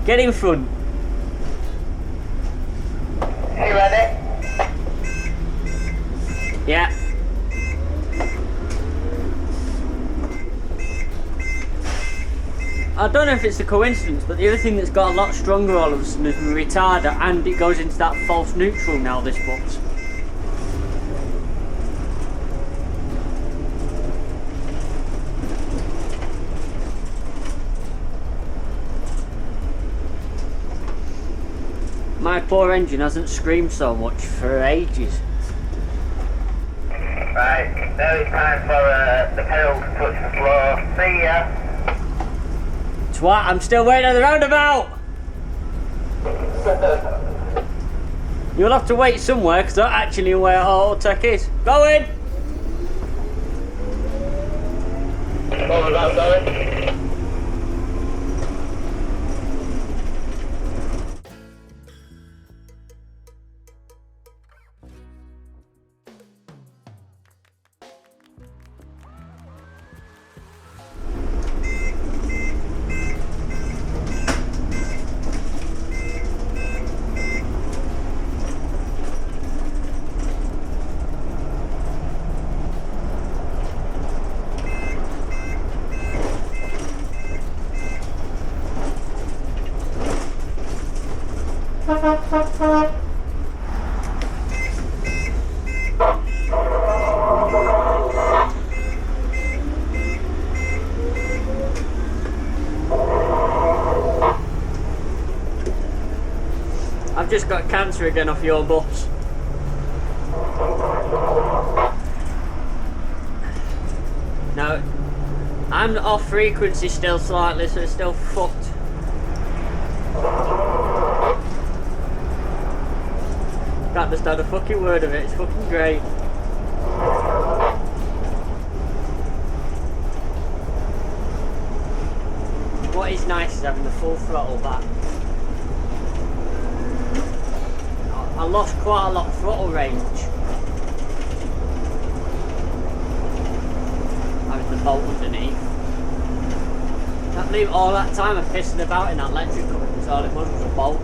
Get in front. Are you ready? Yeah. I don't know if it's a coincidence, but the other thing that's got a lot stronger all of a sudden is my retarder, and it goes into that false neutral now, this box. My poor engine hasn't screamed so much for ages. Right, now it's time for the pedal to touch the floor. See ya. Twat, I'm still waiting at the roundabout! You'll have to wait somewhere because I don't actually know where Autotech is. Go in! What was that, sorry? I've just got cancer again off your bus. No, I'm off frequency still slightly, so it's still fucked. Can't understand a fucking word of it, it's fucking great. What is nice is having the full throttle back. I lost quite a lot of throttle range. Having the bolt underneath. Can't believe all that time of pissing about in that electric cover because all it was a bolt.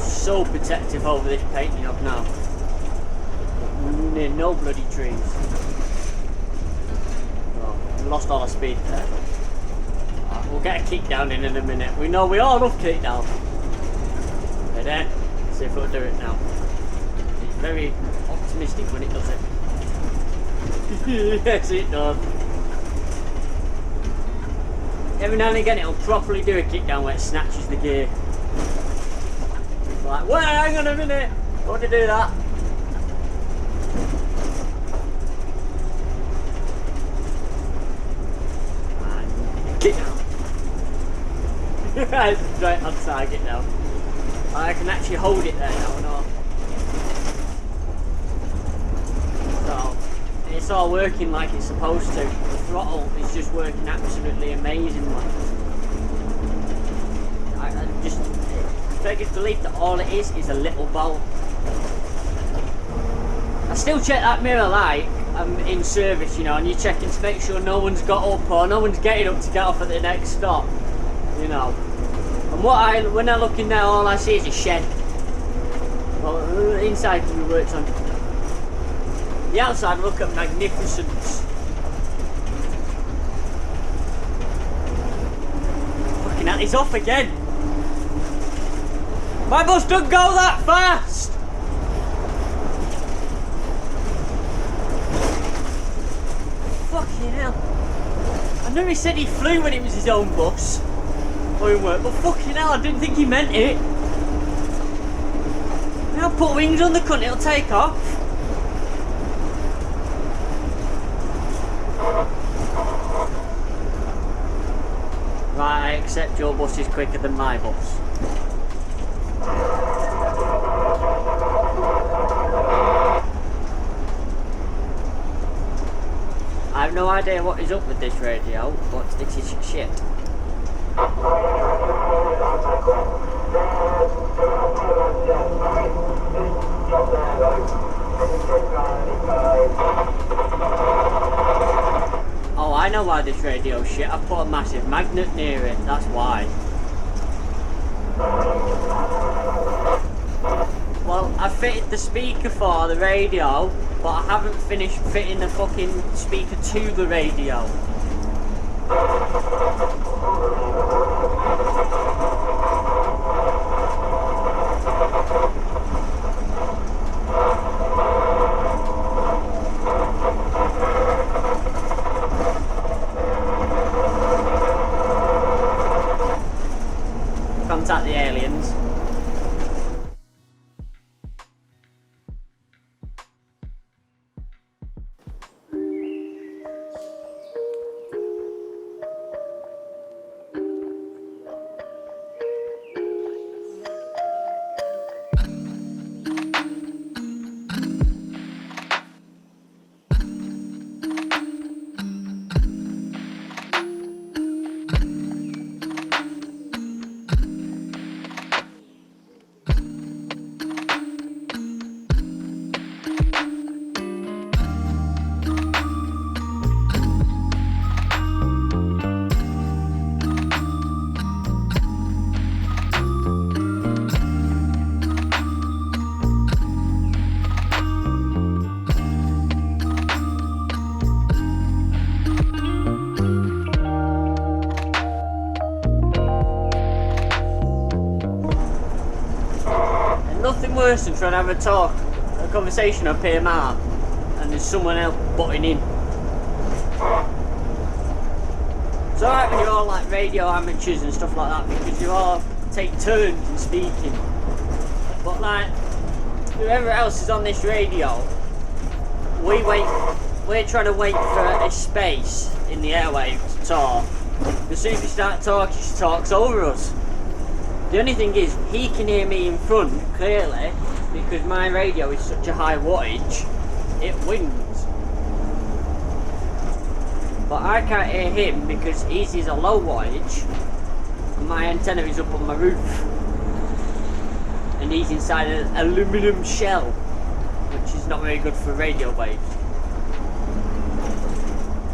So protective over this painting up now. Near no bloody trees. Oh, we lost all our speed there. Right, we'll get a kick down in a minute. We know we all love kick down. Ready? Let's see if it'll do it now. It's very optimistic when it does it. Yes, it does. Every now and again it'll properly do a kick down where it snatches the gear. Like, wait, hang on a minute! I want to do that. Right, kick down. It's right on target now. I can actually hold it there now and all. So, it's all working like it's supposed to. The throttle is just working absolutely amazingly. I just biggest belief that all it is a little bolt. I still check that mirror light in service, you know, and you're checking to make sure no one's got up or no one's getting up to get off at the next stop, you know. And when I look in there, all I see is a shed. Well, inside can be worked on. The outside look at magnificence. Fucking hell, he's off again. My bus doesn't go that fast. Fucking hell. I know he said he flew when it was his own bus. Or in work, but fucking hell, I didn't think he meant it. Now put wings on the cunt, it'll take off. Right, I accept your bus is quicker than my bus. I have no idea what is up with this radio, but this is shit. Oh, I know why this radio's shit. I put a massive magnet near it, that's why. Well, I fitted the speaker for the radio, but I haven't finished fitting the fucking speaker to the radio. Contact the aliens. Nothing worse than trying to have a conversation on PMR and there's someone else butting in. It's alright when you're all like radio amateurs and stuff like that because you all take turns in speaking. But like, whoever else is on this radio, we're trying to wait for a space in the airwaves to talk. As soon as we start talking, she talks over us. The only thing is, he can hear me in front, clearly, because my radio is such a high wattage, it wins. But I can't hear him because his is a low wattage, and my antenna is up on my roof. And he's inside an aluminium shell, which is not very good for radio waves.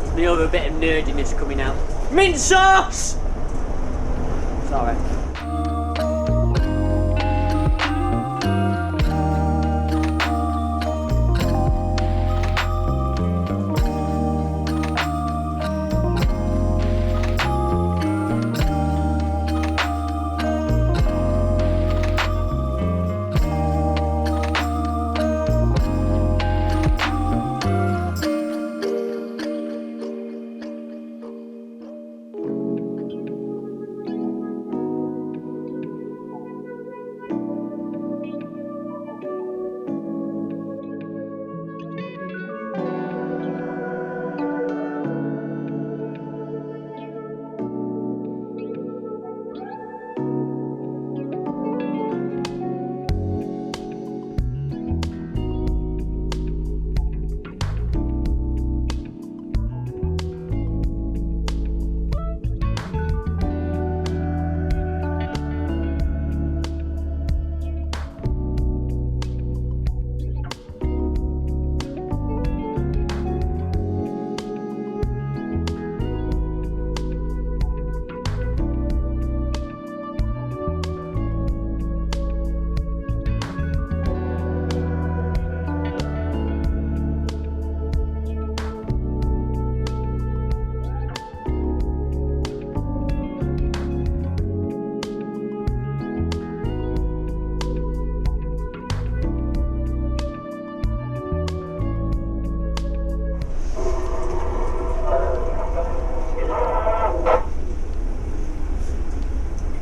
There's the other bit of nerdiness coming out. Mint sauce! Sorry.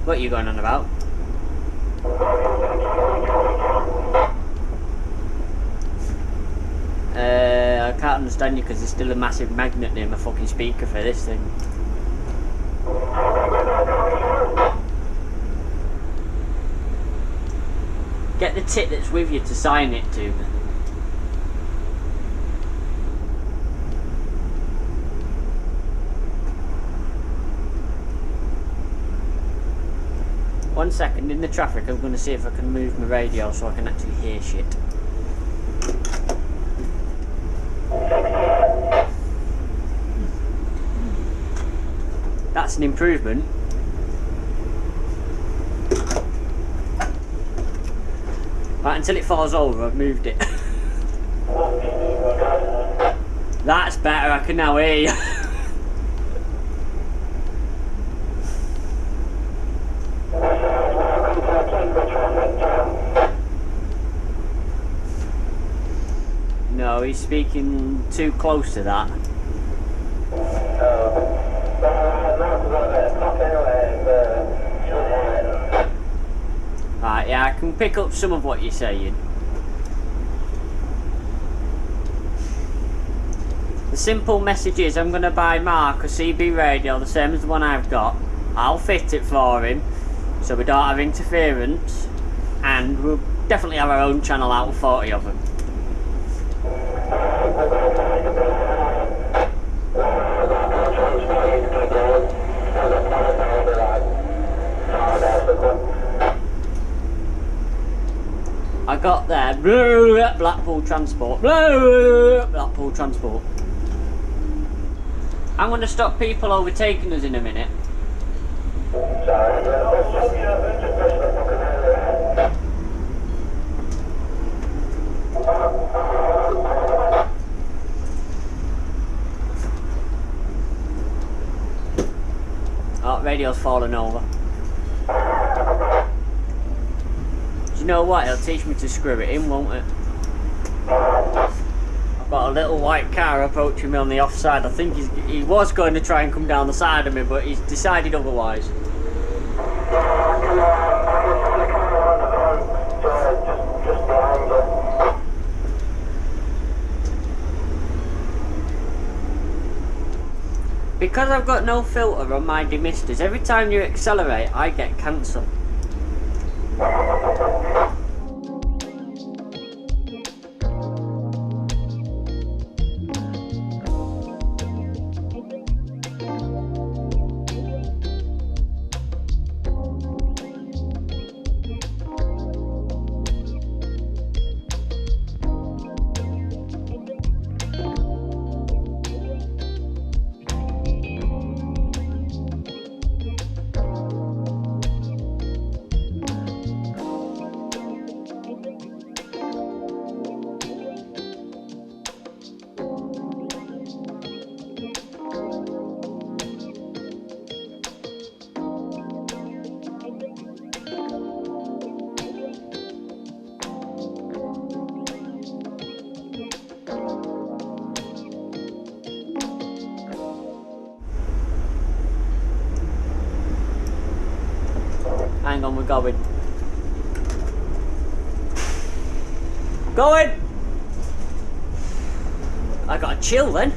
What are you going on about? I can't understand you because there's still a massive magnet near my fucking speaker for this thing. Get the tit that's with you to sign it to me. One second, in the traffic I'm going to see if I can move my radio so I can actually hear shit. That's an improvement. Right, until it falls over, I've moved it. That's better, I can now hear you. No, he's speaking too close to that. Right, yeah, I can pick up some of what you're saying. The simple message is I'm going to buy Mark a CB radio, the same as the one I've got. I'll fit it for him, so we don't have interference, and we'll definitely have our own channel out of 40 of them. I got there, Blackpool Transport, Blackpool Transport. I'm going to stop people overtaking us in a minute. Oh, radio's falling over. Do you know what? It'll teach me to screw it in, won't it? I've got a little white car approaching me on the offside. I think he was going to try and come down the side of me, but he's decided otherwise. Because I've got no filter on my demisters, every time you accelerate, I get cancel. Hang on, we're going. Going! I gotta chill then.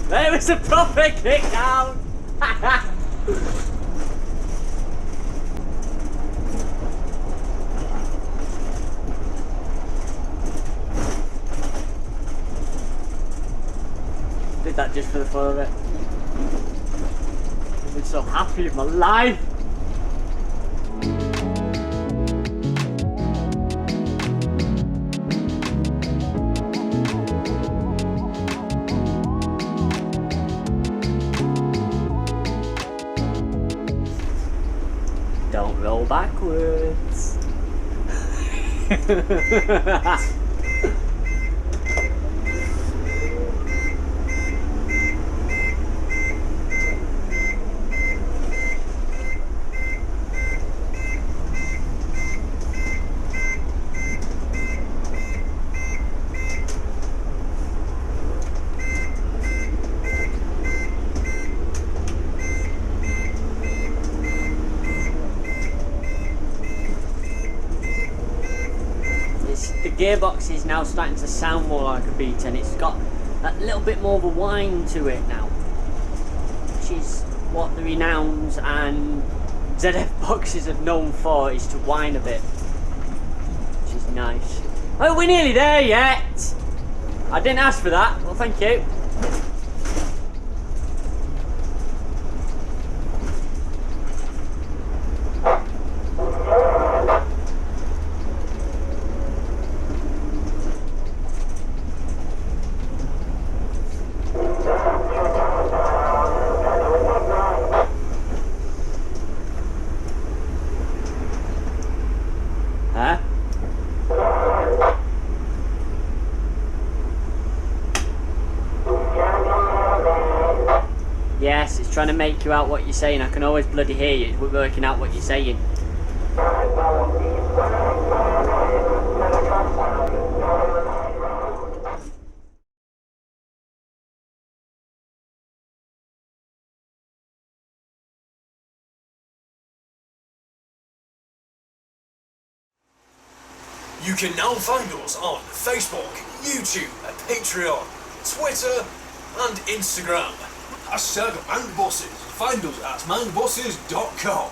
There was a proper kick down! Did that just for the fun of it. I'm so happy in my life. Don't roll backwards. gearbox is now starting to sound more like a B10. It's got a little bit more of a whine to it now, which is what the Renowns and ZF boxes have known for, is to whine a bit, which is nice. Oh, we're nearly there yet. I didn't ask for that. Well, thank you. Huh? Yes, it's trying to make you out what you're saying. I can always bloody hear you. We're working out what you're saying. You can now find us on Facebook, YouTube, Patreon, Twitter and Instagram. Hashtag MangBosses. Find us at mangbosses.com.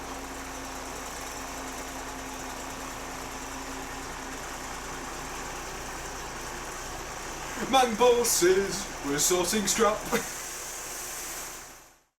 MangBosses, we're sorting scrap.